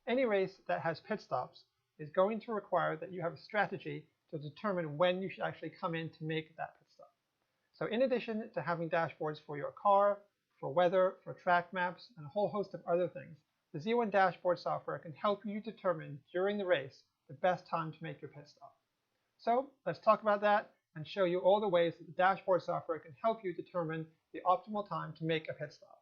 any race that has pit stops is going to require that you have a strategy to determine when you should actually come in to make that pit stop. So in addition to having dashboards for your car, for weather, for track maps, and a whole host of other things, the Z1 dashboard software can help you determine during the race the best time to make your pit stop. So let's talk about that and show you all the ways that the dashboard software can help you determine the optimal time to make a pit stop.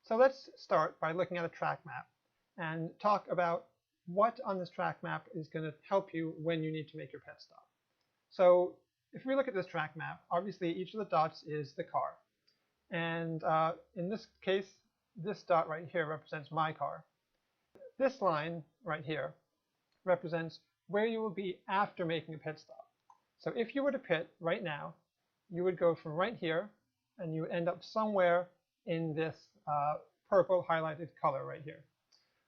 So let's start by looking at a track map and talk about what on this track map is going to help you when you need to make your pit stop. So if we look at this track map, obviously each of the dots is the car. And in this case, this dot right here represents my car. This line right here represents where you will be after making a pit stop. So if you were to pit right now, you would go from right here and you would end up somewhere in this purple highlighted color right here.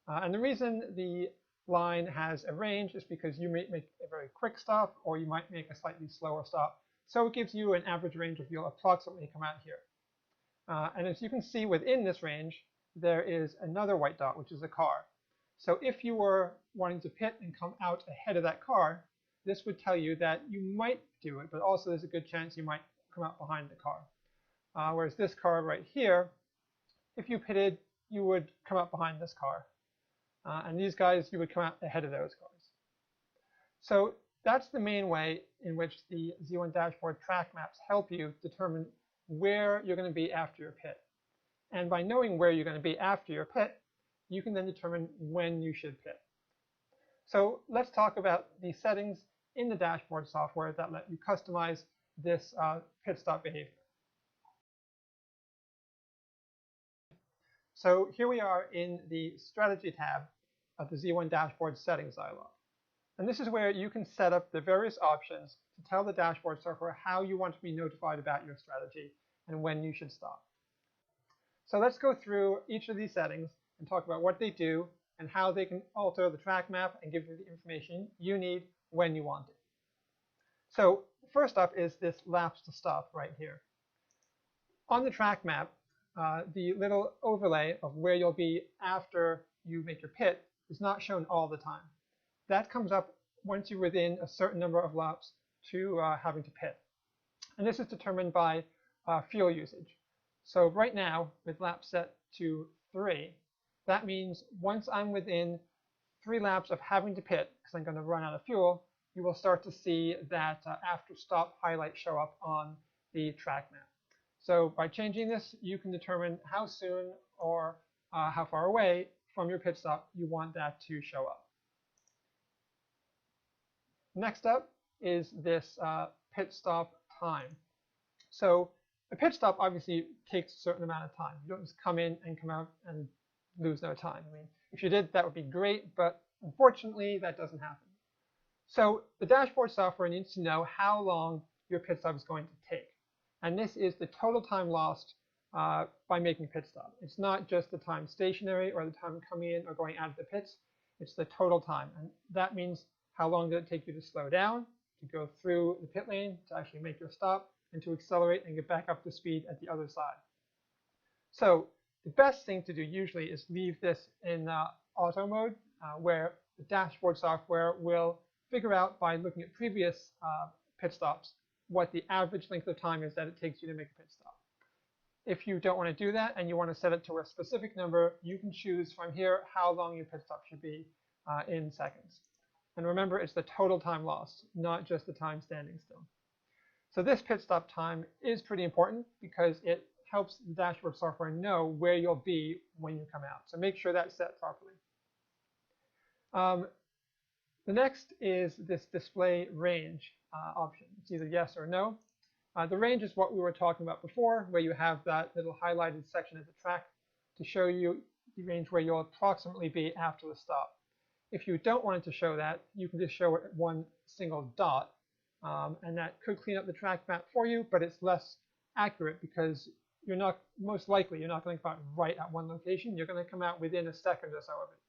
And the reason the line has a range is because you may make a very quick stop or you might make a slightly slower stop. So it gives you an average range of you'll approximately come out here. And as you can see within this range, there is another white dot, which is a car. So if you were wanting to pit and come out ahead of that car, this would tell you that you might do it, but also there's a good chance you might come out behind the car. Whereas this car right here, if you pitted, you would come out behind this car. And these guys, you would come out ahead of those cars. So that's the main way in which the Z1 dashboard track maps help you determine where you're going to be after your pit. And by knowing where you're going to be after your pit, you can then determine when you should pit. So let's talk about the settings in the dashboard software that let you customize this pit stop behavior. So here we are in the Strategy tab of the Z1 Dashboard Settings dialog. And this is where you can set up the various options to tell the dashboard software how you want to be notified about your strategy and when you should stop. So let's go through each of these settings and talk about what they do and how they can alter the track map and give you the information you need when you want it. So first up is this laps to stop right here. On the track map, the little overlay of where you'll be after you make your pit is not shown all the time. That comes up once you're within a certain number of laps to having to pit. And this is determined by fuel usage. So right now, with lap set to 3, that means once I'm within 3 laps of having to pit, because I'm going to run out of fuel, you will start to see that after stop highlight show up on the track map. So by changing this, you can determine how soon or how far away from your pit stop you want that to show up. Next up is this pit stop time. So a pit stop obviously takes a certain amount of time. You don't just come in and come out and lose no time. I mean, if you did, that would be great, but unfortunately, that doesn't happen. So the dashboard software needs to know how long your pit stop is going to take. And this is the total time lost by making a pit stop. It's not just the time stationary or the time coming in or going out of the pits. It's the total time. And that means how long did it take you to slow down, to go through the pit lane, to actually make your stop, and to accelerate and get back up to speed at the other side. So the best thing to do usually is leave this in auto mode, where the dashboard software will figure out by looking at previous pit stops what the average length of time is that it takes you to make a pit stop. If you don't want to do that and you want to set it to a specific number, you can choose from here how long your pit stop should be in seconds. And remember, it's the total time lost, not just the time standing still. So this pit stop time is pretty important because it helps the dashboard software know where you'll be when you come out. So make sure that's set properly. The next is this display range option. It's either yes or no. The range is what we were talking about before, where you have that little highlighted section of the track to show you the range where you'll approximately be after the stop. If you don't want it to show that, you can just show it one single dot, and that could clean up the track map for you, but it's less accurate because you're not, most likely, you're not going to come out right at one location. You're going to come out within a second or so of it.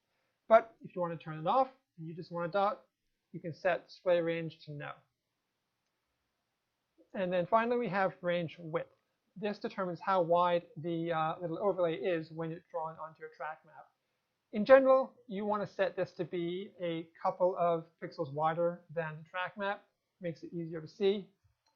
But if you want to turn it off and you just want a dot, you can set display range to no. And then finally, we have range width. this determines how wide the little overlay is when it's drawn onto your track map. In general, you want to set this to be a couple of pixels wider than the track map. Makes it easier to see,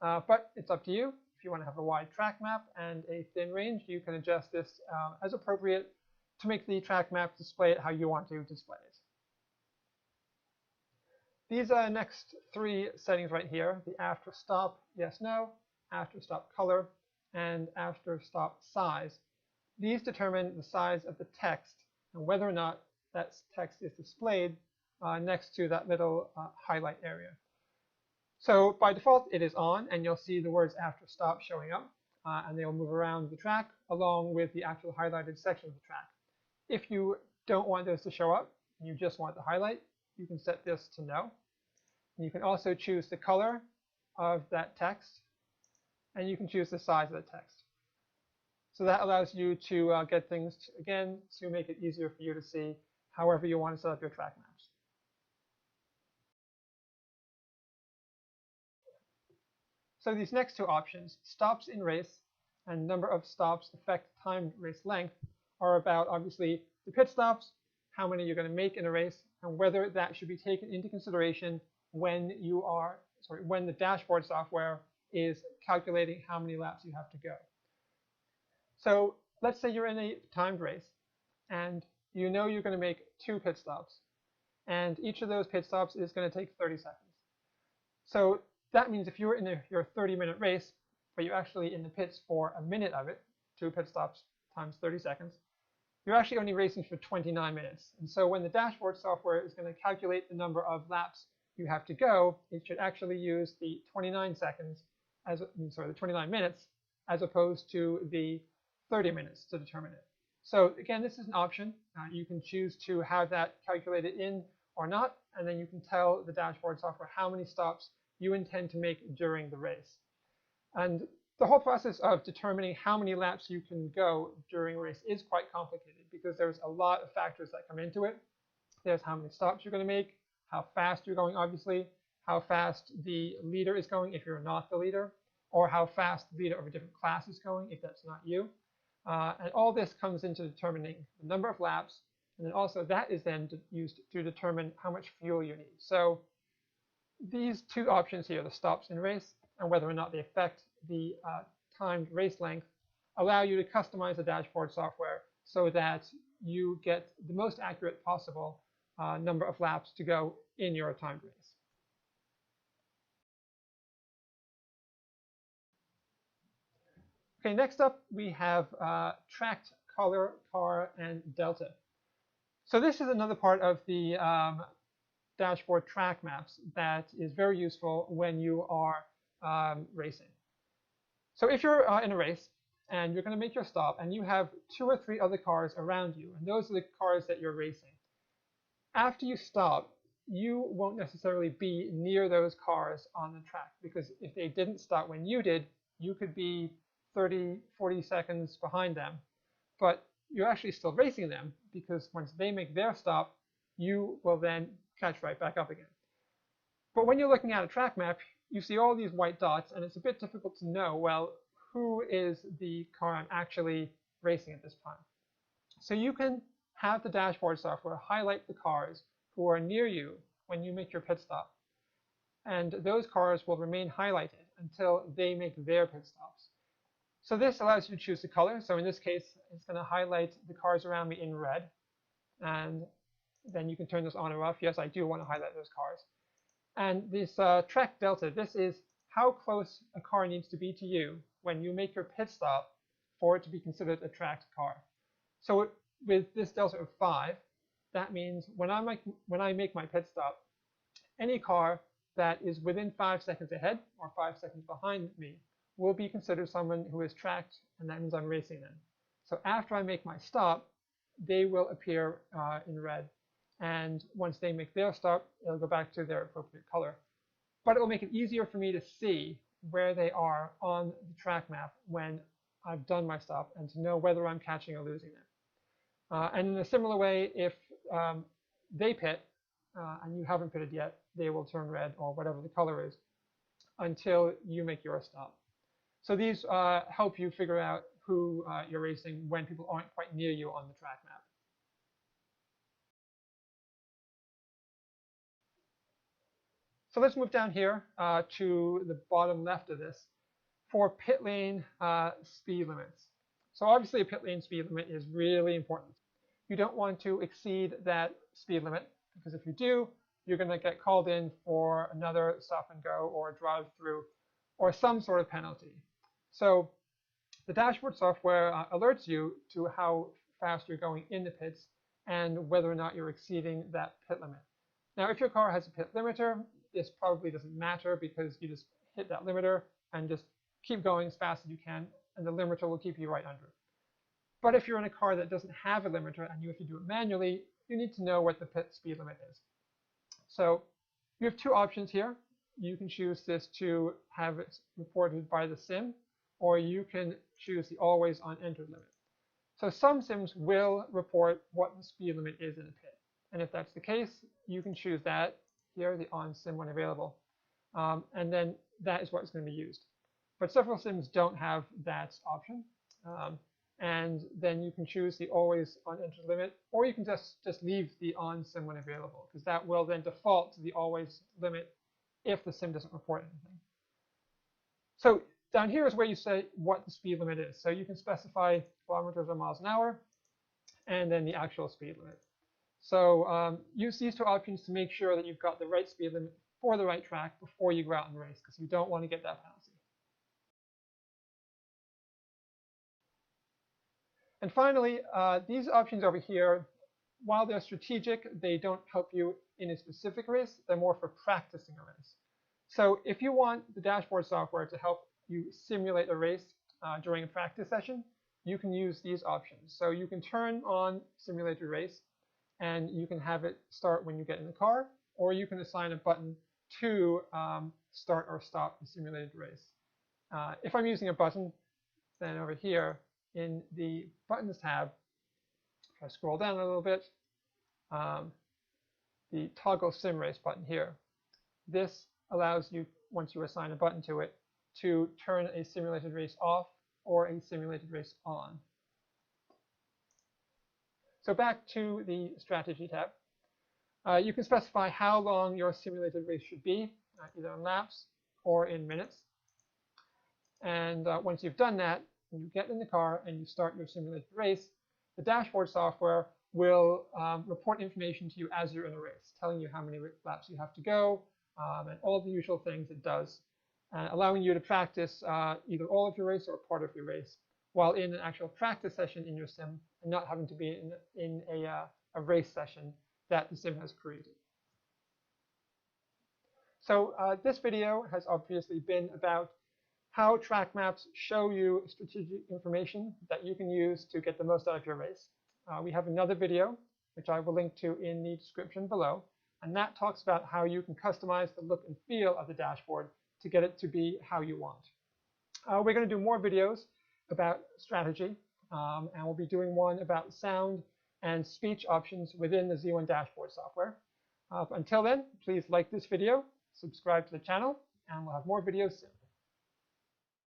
but it's up to you. If you want to have a wide track map and a thin range, you can adjust this as appropriate to make the track map display it how you want to display it. These next three settings right here, the after stop yes no, after stop color, and after stop size, these determine the size of the text and whether or not that text is displayed next to that little highlight area. So by default it is on, and you'll see the words after stop showing up, and they will move around the track along with the actual highlighted section of the track. If you don't want those to show up, and you just want the highlight, you can set this to no. And you can also choose the color of that text, and you can choose the size of the text. So that allows you to get things, again, to make it easier for you to see however you want to set up your track maps. So these next two options, stops in race and number of stops affect timed race length, are about obviously the pit stops, how many you're going to make in a race, and whether that should be taken into consideration when the dashboard software is calculating how many laps you have to go. So let's say you're in a timed race and you know you're going to make 2 pit stops, and each of those pit stops is going to take 30 seconds. So that means if you're in your 30-minute race, but you're actually in the pits for a minute of it, 2 pit stops times 30 seconds, you're actually only racing for 29 minutes. And so when the dashboard software is going to calculate the number of laps you have to go, it should actually use the 29 minutes as opposed to the 30 minutes to determine it. So again, this is an option. You can choose to have that calculated in or not, and then you can tell the dashboard software how many stops you intend to make during the race. And the whole process of determining how many laps you can go during a race is quite complicated because there's a lot of factors that come into it. There's how many stops you're going to make, how fast you're going, obviously, how fast the leader is going if you're not the leader, or how fast the leader of a different class is going if that's not you. And all this comes into determining the number of laps, and then also that is then used to determine how much fuel you need. So these two options here, the stops in race and whether or not they affect the timed race length, allow you to customize the dashboard software so that you get the most accurate possible number of laps to go in your timed race. Okay, next up we have tracked color, car, and delta. So this is another part of the dashboard track maps that is very useful when you are racing. So if you're in a race and you're going to make your stop and you have 2 or 3 other cars around you, and those are the cars that you're racing, after you stop, you won't necessarily be near those cars on the track, because if they didn't stop when you did, you could be 30, 40 seconds behind them. But you're actually still racing them, because once they make their stop, you will then catch right back up again. But when you're looking at a track map, you see all these white dots, and it's a bit difficult to know, well, who is the car I'm actually racing at this time. So you can have the dashboard software highlight the cars who are near you when you make your pit stop. And those cars will remain highlighted until they make their pit stops. So this allows you to choose the color. So in this case, it's going to highlight the cars around me in red. And then you can turn this on or off. Yes, I do want to highlight those cars. And this track delta, this is how close a car needs to be to you when you make your pit stop for it to be considered a tracked car. So with this delta of 5, that means when I make my pit stop, any car that is within 5 seconds ahead or 5 seconds behind me will be considered someone who is tracked, and that means I'm racing them. So after I make my stop, they will appear in red. And once they make their stop, it'll go back to their appropriate color. But it will make it easier for me to see where they are on the track map when I've done my stop, and to know whether I'm catching or losing them. And in a similar way, if they pit and you haven't pitted yet, they will turn red or whatever the color is until you make your stop. So these help you figure out who you're racing when people aren't quite near you on the track map. So let's move down here to the bottom left of this for pit lane speed limits. So obviously a pit lane speed limit is really important. You don't want to exceed that speed limit, because if you do, you're going to get called in for another stop and go or a drive through or some sort of penalty. So the dashboard software alerts you to how fast you're going in the pits and whether or not you're exceeding that pit limit. Now, if your car has a pit limiter, this probably doesn't matter because you just hit that limiter and just keep going as fast as you can, and the limiter will keep you right under it. But if you're in a car that doesn't have a limiter and you have to do it manually, you need to know what the pit speed limit is. So you have two options here. You can choose this to have it reported by the sim, or you can choose the always on enter limit. So some sims will report what the speed limit is in a pit. And if that's the case, you can choose that here, the on sim when available. And then that is what's going to be used. But several sims don't have that option. And then you can choose the always on enter limit, or you can just leave the on sim when available, because that will then default to the always limit if the sim doesn't report anything. So down here is where you say what the speed limit is. So you can specify kilometers or miles an hour, and then the actual speed limit. So use these two options to make sure that you've got the right speed limit for the right track before you go out and race, because you don't want to get that penalty. And finally, these options over here, while they're strategic, they don't help you in a specific race. They're more for practicing a race. So if you want the dashboard software to help you simulate a race during a practice session, you can use these options. So you can turn on simulated race, and you can have it start when you get in the car, or you can assign a button to start or stop the simulated race. If I'm using a button, then over here in the buttons tab, if I scroll down a little bit, the toggle sim race button here, this allows you, once you assign a button to it, to turn a simulated race off or a simulated race on. So back to the strategy tab. You can specify how long your simulated race should be, either in laps or in minutes. And once you've done that, when you get in the car and you start your simulated race, the dashboard software will report information to you as you're in a race, telling you how many laps you have to go, and all the usual things it does, allowing you to practice either all of your race or part of your race while in an actual practice session in your sim, and not having to be in a race session that the sim has created. So this video has obviously been about how track maps show you strategic information that you can use to get the most out of your race. We have another video, which I will link to in the description below, and that talks about how you can customize the look and feel of the dashboard to get it to be how you want. We're going to do more videos about strategy, and we'll be doing one about sound and speech options within the Z1 dashboard software. Until then, please like this video, subscribe to the channel, and we'll have more videos soon.